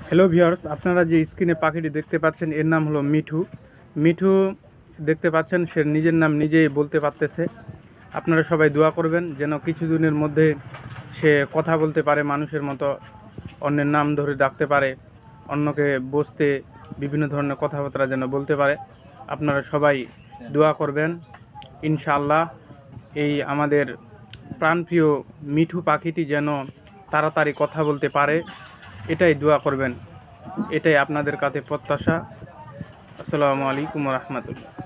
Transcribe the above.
Hello viewers, আপনারা যে স্ক্রিনে পাখিটি দেখতে পাচ্ছেন এর নাম হলো মিঠু। মিঠু দেখতে পাচ্ছেন সে নিজের নাম নিজেই বলতে পারতেছে। আপনারা সবাই দোয়া করবেন যেন কিছুদিনের মধ্যে সে কথা বলতে পারে, মানুষের মতো অন্যের নাম ধরে ডাকতে পারে, অন্যকে বসতে বিভিন্ন ধরনের কথাবার্তা যেন বলতে পারে। আপনারা সবাই দোয়া করবেন ইনশাআল্লাহ এই আমাদের প্রাণপ্রিয় মিঠু পাখিটি যেন তাড়াতাড়ি কথা বলতে পারে, এটাই দোয়া করবেন। এটাই আপনাদের কাছে প্রত্যাশা। আসসালামু আলাইকুম ওয়া রাহমাতুল্লাহ।